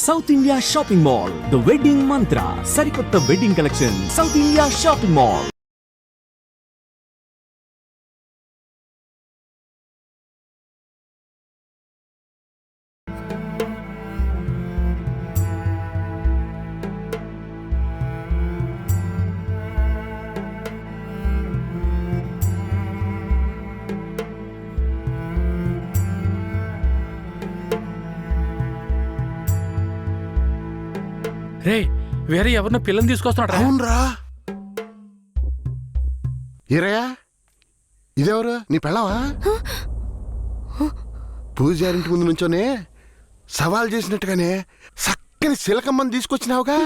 South India shopping mall, the wedding Mantra, సరికొత్త wedding collection, south India shopping mall. రే, వేరే ఎవరినో పిల్లని తీసుకొస్తున్నాడు. అవునరా, ఇరయా ఇదెవరు? నీ పెళ్ళవా? పూజారింటి ముందు నుంచోనే సవాల్ చేసినట్టుగానే చక్కని శిలకమ్మని తీసుకొచ్చినావుగా.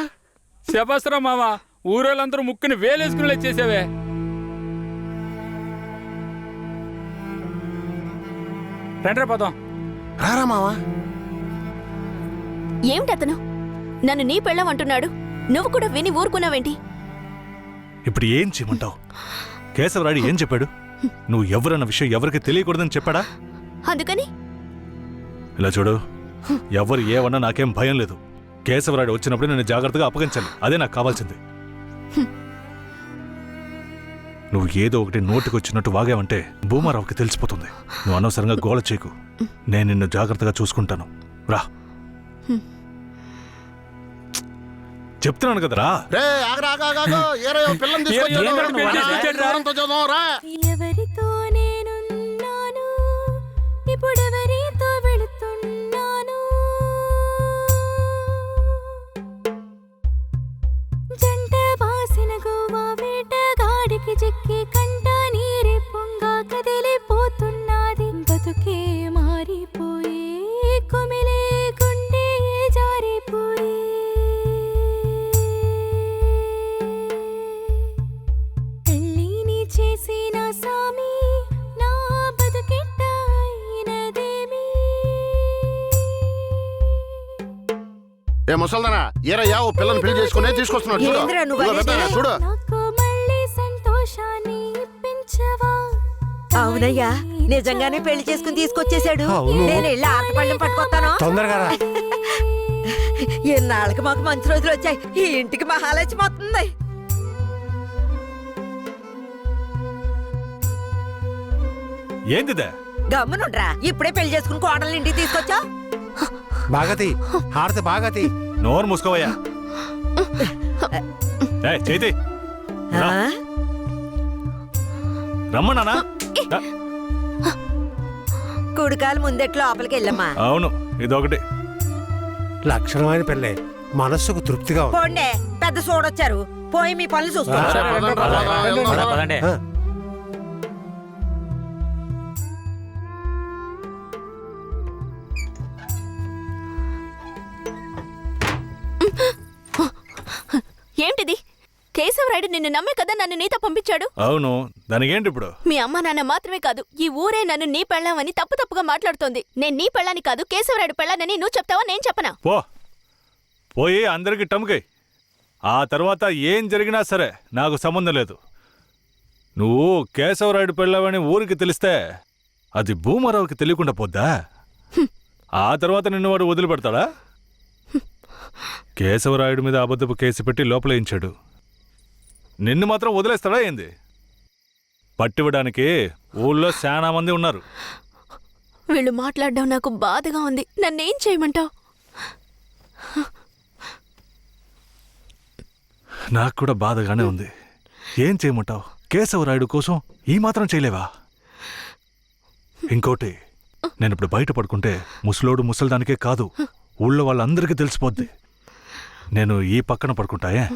శబాస్రా మామ, ఊరోళ్ళందరూ ముక్కుని వేలేసుకుని చేసావే. రండ్రా పోదాం. రారా మావా. ఏమిటి అతను నన్ను నీ పెళ్ళమంటున్నాడు? నువ్వు కూడా విని ఊరుకున్నావేంటి? ఇప్పుడు ఏం చేయమంటావు? కేశవరాయుడు ఏం చెప్పాడు? నువ్వు ఎవరన్న విషయం ఎవరికి తెలియకూడదని చెప్పాడా? అందుకని ఇలా చూడు, ఎవరు ఏమన్నా నాకేం భయం లేదు. కేశవరాయుడు వచ్చినప్పుడు నేను జాగ్రత్తగా అప్పగించాలి, అదే నాకు కావాల్సింది. నువ్వు ఏదో ఒకటి నోటికి వచ్చినట్టు వాగావంటే భూమారావుకి తెలిసిపోతుంది. నువ్వు అనవసరంగా గోల చేయకు, నేను నిన్ను జాగ్రత్తగా చూసుకుంటాను. రా, చెప్తున్నాను కదరా. ఎవరితో నేనున్నాను, ఇప్పుడెవరితో వెళుతున్నాను? జంట బాసిన గోవా వేటగాడికి చిక్కి కంట నీరి పొంగ కదిలిపోతున్నది. బతుకే మారిపోయి కుమిలే గుండె జారిపోయి చేసిన సామి నా బతుకెట్ట అయినదేమి? ఏ ముసల్దానా, ఏరయ్యా ఓ పిల్లని పెళ్లి చేసుకునే తీసుకొస్తున్నాడు చూడు. చూడు. నాకు మళ్ళీ సంతోషాన్ని ఇప్పించవా? అవునయ్యా, నిజంగానే పెళ్లి చేసుకుని తీసుకొచ్చేసాడు. నేను వెళ్ళి ఆటపళ్ళం పట్టుకొస్తాను. తొందరగా ఎన్నాళ్ళకి మాకు మంచి రోజులు వచ్చాయి. ఈ ఇంటికి మహాలక్ష్మి వస్తుంది. ఏందిదే? గమ్మునుండ్రా, ఇప్పుడే పెళ్లి చేసుకుని కోడలు ఇంటికి తీసుకొచ్చా. బాగతి హారతి బాగతి. నోరు మూసుకోవయ్యా. చేతి రమ్మన్నానా? కుడికాలు ముందెట్లు లోపలికి వెళ్ళమ్మా. అవును, ఇదొకటి లక్షణమైన పెళ్ళే, మనస్సుకు తృప్తిగా ఉంది. పోండే, పెద్ద చూడొచ్చారు. పోయి మీ పనులు చూసుకోండి. ఏమిటిది? కేశవరాయుడు నిన్ను నమ్మే కదా నన్ను నీతో పంపించాడు. అవును, దానికేంటి ఇప్పుడు? మీ అమ్మ నాన్న మాత్రమే కాదు, ఈ ఊరే నన్ను నీ పెళ్ళామని తప్పుగా మాట్లాడుతోంది. నేను నీ పెళ్ళాని కాదు, కేశవరాయుడు పెళ్ళానని నువ్వు చెప్తావా, నేను చెప్పనా? పోయి అందరికి టమ్కై. ఆ తర్వాత ఏం జరిగినా సరే నాకు సంబంధం లేదు. నువ్వు కేశవరాయుడు పెళ్ళావని ఊరికి తెలిస్తే అది భూమారావుకి తెలియకుండా పోద్దా? ఆ తర్వాత నిన్ను వాడు వదిలిపెడతాడా? కేశవరాయుడు మీద అబద్ధపు కేసు పెట్టి లోపలేయించాడు. నిన్ను మాత్రం వదిలేస్తాడా ఏంది? పట్టివ్వడానికి ఊళ్ళో చాలా మంది ఉన్నారు. వీళ్ళు మాట్లాడడం నాకు బాధగా ఉంది. నన్నేం చేయమంటావు? నాకు కూడా బాధగానే ఉంది. ఏం చేయమంటావు? కేశవరాయుడు కోసం ఈ మాత్రం చేయలేవా? ఇంకోటి, నేను ఇప్పుడు బయట పడుకుంటే ముసలోడు ముసల్దానికే కాదు, ఊళ్ళో వాళ్ళందరికీ తెలిసిపోద్ది. నేను ఈ పక్కన పడుకుంటాయే.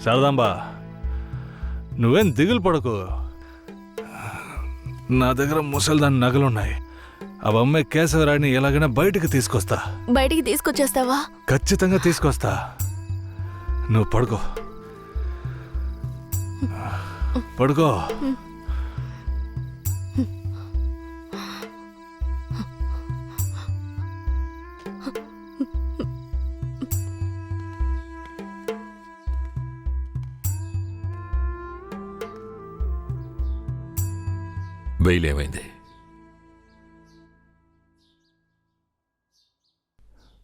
శారదాంబా, నువ్వేం దిగులు పడకు. నా దగ్గర ముసలిదాని నగలున్నాయి, అవమ్మాయి కేశవరాడిని ఎలాగైనా బయటికి తీసుకొస్తా. బయటికి తీసుకొచ్చేస్తావా? ఖచ్చితంగా తీసుకొస్తా. నువ్వు పడుకో, పడుకో. బెయిల్ ఏమైంది?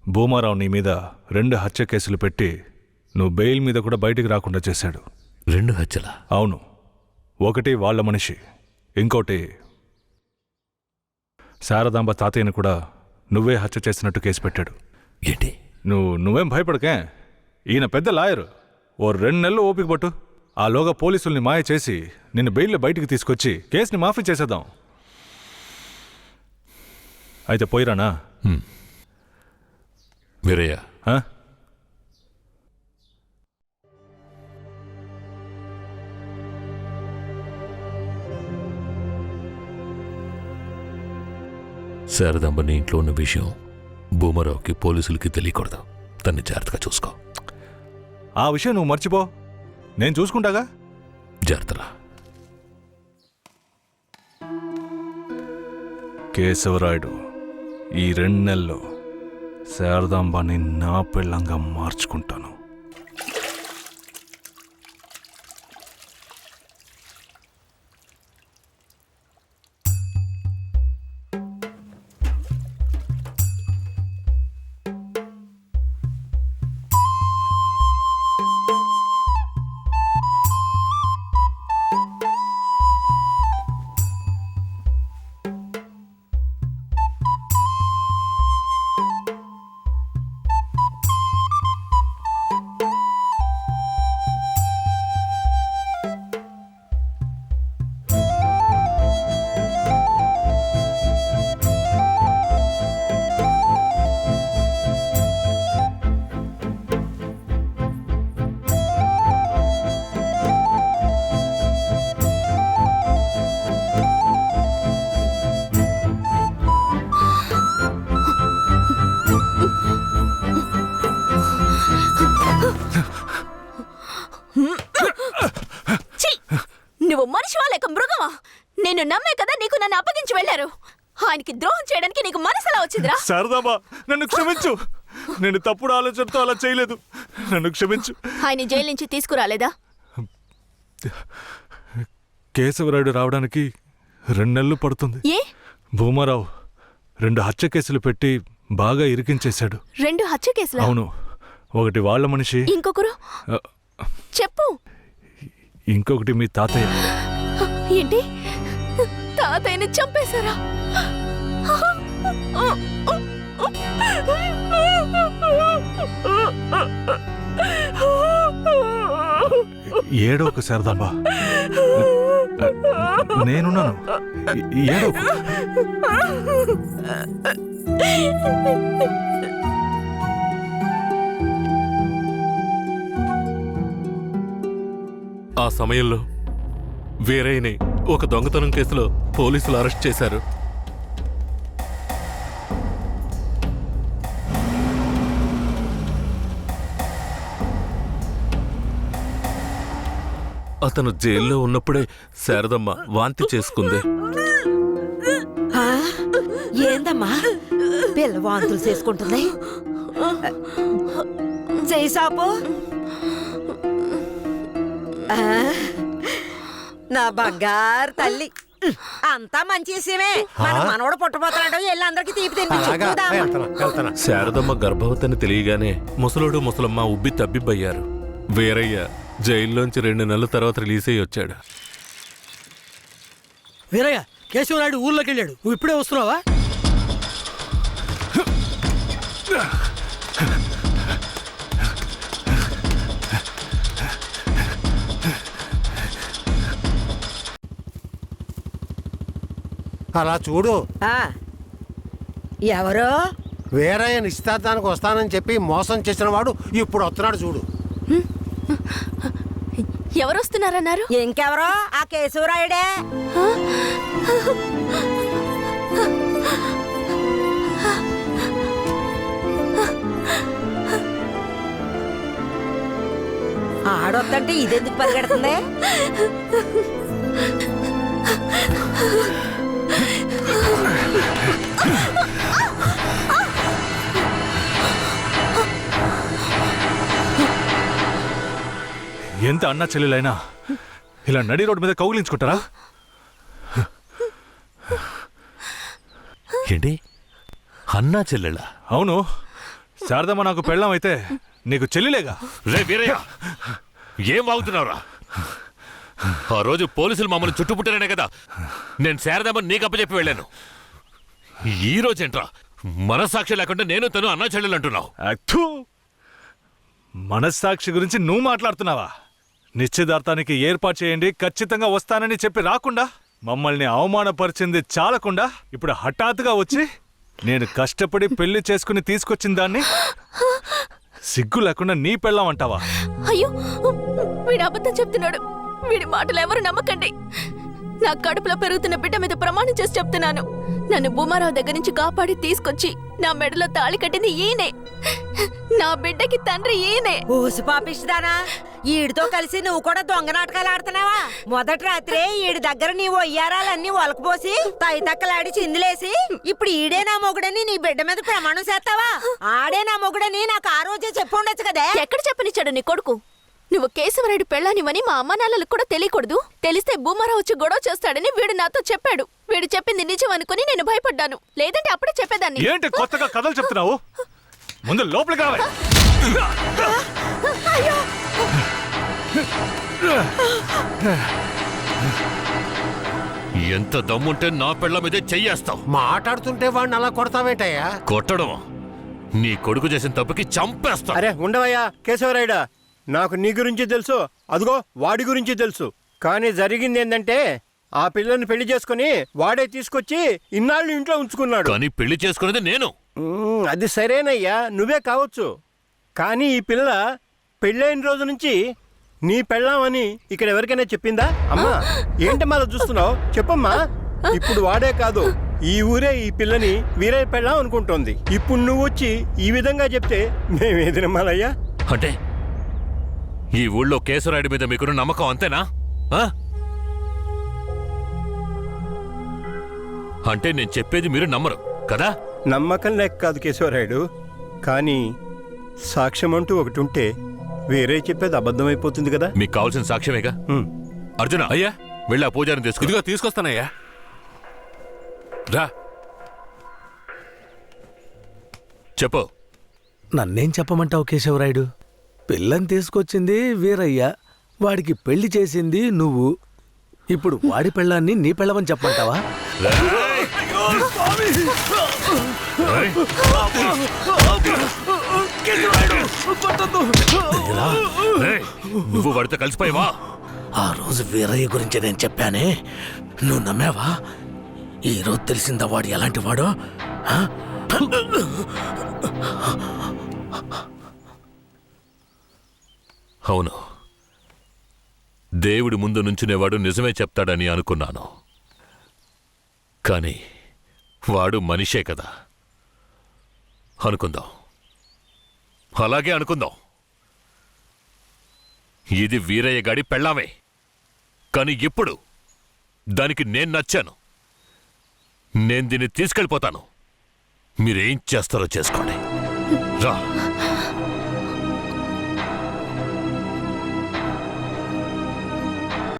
భూమారావు నీ మీద 2 హత్య కేసులు పెట్టి నువ్వు బెయిల్ మీద కూడా బయటికి రాకుండా చేశాడు. 2 హత్యలా? అవును. ఒకటి వాళ్ళ మనిషి, ఇంకోటి శారదాంబ తాతయ్యని కూడా నువ్వే హత్య చేసినట్టు కేసు పెట్టాడు. ఏంటి? నువ్వేం భయపడకే. ఈయన పెద్ద లాయరు. ఓ 2 నెలలు ఓపిక పట్టు. ఆలోగా పోలీసుల్ని మాయ చేసి నిన్ను బెయిల్లో బయటికి తీసుకొచ్చి కేసుని మాఫీ చేసేద్దాం. అయితే పోయిరానా? వీరయ్య, ఆ? శారదాంబ నీ ఇంట్లో ఉన్న విషయం భూమారావుకి పోలీసులకి తెలియకూడదు. తన్ని జాగ్రత్తగా చూసుకో. ఆ విషయం నువ్వు మర్చిపో, నేను చూసుకుంటాగా. జాగ్రత్తరా. కేశవరాయుడు ఈ 2 నెలల్లో శారదాంబాని నా పెళ్ళంగా మార్చుకుంటాను. నువ్వు మనిషివా లేక మృగమా? నేను నమ్మే కదా నీకు నన్ను అప్పగించి వెళ్లారు. ఆయనకి ద్రోహం చేయడానికి నీకు మనసులా వచ్చిందిరా? శారదాంబా, నన్ను క్షమించు. నేను తప్పుడు ఆలోచనతో అలా చేయలేదు. నన్ను క్షమించు. ఆయన జైలు నుంచి తీసుకురాలేదా? కేశవరాయుడు రావడానికి 2 నెలలు పడుతుంది. ఏ? భూమారావు 2 హత్య కేసులు పెట్టి బాగా ఇరికించేశాడు. 2 హత్య కేసులా? అవును. ఒకటి వాళ్ళ మనిషి, ఇంకొకరు చెప్పు. ఇంకొకటి మీ తాతయ్య. ఏంటి? తాతయ్యని చంపేశారా? ఏడోకు శారదాంబా, నేనున్నాను. ఏడోకు. ఆ సమయంలో వీరయ్యని ఒక దొంగతనం కేసులో పోలీసులు అరెస్ట్ చేశారు. అతను జైల్లో ఉన్నప్పుడే శారదమ్మ వాంతి చేసుకుంది. ఆ? ఏందమ్మా పిల్ల వాంతులు చేసుకుంటుంది? చెయ్యి సాపు. నా బంగారు తల్లి, అంతా మంచి విషయమే. మన మనవడు పుట్టబోతున్నాడు. వెళ్ళి అందరికి తీపి తినిపించు. శారదమ్మ గర్భవతిని తెలియగానే ముసలోడు ముసలమ్మ ఉబ్బి తబ్బిబ్బయ్యారు. వీరయ్య జైల్లోంచి 2 నెలల తర్వాత రిలీజ్ అయ్యి వచ్చాడు. వీరయ్య, కేశవరాయుడు ఊర్లోకి వెళ్ళాడు. నువ్వు ఇప్పుడే వస్తున్నావా? అలా చూడు. ఎవరో వేరే నిశ్చితార్థానికి వస్తానని చెప్పి మోసం చేసిన వాడు ఇప్పుడు వస్తున్నాడు చూడు. ఎవరు వస్తున్నారన్నారు? ఇంకెవరో ఆ కేశవరాయుడే. ఆడొద్దంటే ఇదెందుకు పరిగెడుతుంది? ఎంత అన్నా చెల్లెలైనా ఇలా నడి రోడ్డు మీద కౌగిలించుకుంటారా? ఏంటి అన్నా చెల్లెళ్ళ? అవును, శారదమ్మ నాకు పెళ్ళాం అయితే నీకు చెల్లిలేగా. రే వీరయ్య, ఏం వాగుతున్నావురా? ఆ రోజు పోలీసులు మమ్మల్ని చుట్టుముట్టారనే కదా నేను శారదమ్మని నీకు అప్పచెప్పి వెళ్ళాను. ఈ రోజేంట్రా మనస్సాక్షి లేకుండా నేను తను అన్నా చెల్లెలు అంటున్నావు? అత్తు, మనస్సాక్షి గురించి నువ్వు మాట్లాడుతున్నావా? నిశ్చితార్థానికి ఏర్పాటు చేయండి, ఖచ్చితంగా వస్తానని చెప్పి రాకుండా మమ్మల్ని అవమానపరిచింది చాలకుండా ఇప్పుడు హఠాత్తుగా వచ్చి నేను కష్టపడి పెళ్లి చేసుకుని తీసుకొచ్చిన దాన్ని సిగ్గు లేకుండా నీ పెళ్ళాం అంటావా? అయ్యో, వీడు అబద్ధం చెప్తున్నాడు. వీడి మాటలు ఎవరు నమ్మకండి. నా కడుపులో పెరుగుతున్న బిడ్డ మీద ప్రమాణం చేసి చెప్తున్నాను. నన్ను భూమారావు దగ్గర నుంచి కాపాడి తీసుకొచ్చి నా మెడలో తాళి కట్టింది ఈయనే. నా బిడ్డకి తండ్రి ఈయనే. ఊసి పాపిస్తానా? ఈడితో కలిసి నువ్వు కూడా దొంగ నాటకాలు ఆడుతున్నావా? మొదటి రాత్రే ఈడి దగ్గర నీ ఒయ్యారాలన్నీ ఒలకపోసి తైతక్కలాడి చిందులేసి ఇప్పుడు ఈడే నా మొగుడని నీ బిడ్డ మీద ప్రమాణం చేస్తావా? ఆడే నా మొగుడని నాకు ఆ రోజే చెప్పు ఉండొచ్చు కదే. ఎక్కడ చెప్పనిచ్చాడు నీ కొడుకు? నువ్వు కేశవరాయుడు పెళ్ళానివని మా అమ్మ నాన్నలకు కూడా తెలియకూడదు. తెలిస్తే భూమారావు వచ్చి గొడవ చేస్తాడని వీడు నాతో చెప్పాడు. వీడు చెప్పింది నిజం అనుకుని నేను భయపడ్డాను. లేదంటే అప్పుడే చెప్పేదాన్ని. ఏంటి కొత్తగా కథలు చెప్తున్నావు? ముందు లోపలికి రావాలి. ఎంత దమ్ముంటే నా పెళ్ళ మీదే చెయ్యేస్తావు? మాట్లాడుతుంటే వాడిని అలా కొడతావేంటయ్యా? కొట్టడం నీ కొడుకు చేసిన తప్పుకి చంపేస్తా. అరే ఉండవయ్యా కేశవరాయుడా, నాకు నీ గురించి తెలుసు, అదిగో వాడి గురించి తెలుసు. కానీ జరిగింది ఏంటంటే ఆ పిల్లని పెళ్లి చేసుకుని వాడే తీసుకొచ్చి ఇన్నాళ్ళు ఇంట్లో ఉంచుకున్నాడు. కానీ పెళ్లి చేసుకునేది నేను. అది సరేనయ్యా, నువ్వే కావచ్చు. కానీ ఈ పిల్ల పెళ్ళైన రోజు నుంచి నీ పెళ్ళామని ఇక్కడ ఎవరికైనా చెప్పిందా? అమ్మా ఏంటమ్మా అలా చూస్తున్నావు? చెప్పమ్మా. ఇప్పుడు వాడే కాదు, ఈ ఊరే ఈ పిల్లని వీరయ్య పెళ్ళాం అనుకుంటోంది. ఇప్పుడు నువ్వు వచ్చి ఈ విధంగా చెప్తే మేమేది నమ్మాలయ్యా? అంటే ఈ ఊళ్ళో కేశవరాయుడి మీద మీకున్న నమ్మకం అంతేనా? అంటే నేను చెప్పేది మీరు నమ్మరు కదా? నమ్మకం లేక కాదు కేశవరాయుడు, కానీ సాక్ష్యం అంటూ ఒకటి ఉంటే వేరే చెప్పేది అబద్ధమైపోతుంది కదా. మీకు కావాల్సిన సాక్ష్యమేగా. అర్జున, అయ్యా, వెళ్ళి ఆ పూజారిని తీసుకు. ఇదిగో తీసుకొస్తానయ్యా. రా. చెప్పు. నన్నేం చెప్పమంటావు కేశవరాయుడు? పిల్లని తీసుకొచ్చింది వీరయ్య, వాడికి పెళ్లి చేసింది నువ్వు. ఇప్పుడు వాడి పెళ్ళాన్ని నీ పెళ్ళమని చెప్పమంటావా? నువ్వు వాడితో కలిసిపోయావా? ఆ రోజు వీరయ్య గురించి నేను చెప్పానే, నువ్వు నమ్మావా? ఈ రోజు తెలిసిందా వాడు ఎలాంటి వాడో? అవును, దేవుడి ముందు నుంచునేవాడు నిజమే చెప్తాడని అనుకున్నాను. కానీ వాడు మనిషే కదా. అనుకుందాం, అలాగే అనుకుందాం. ఇది వీరయ్య గాడి పెళ్ళామే. కానీ ఇప్పుడు దానికి నేను నచ్చాను. నేను దీన్ని తీసుకెళ్ళిపోతాను. మీరేం చేస్తారో చేసుకోండి. రా.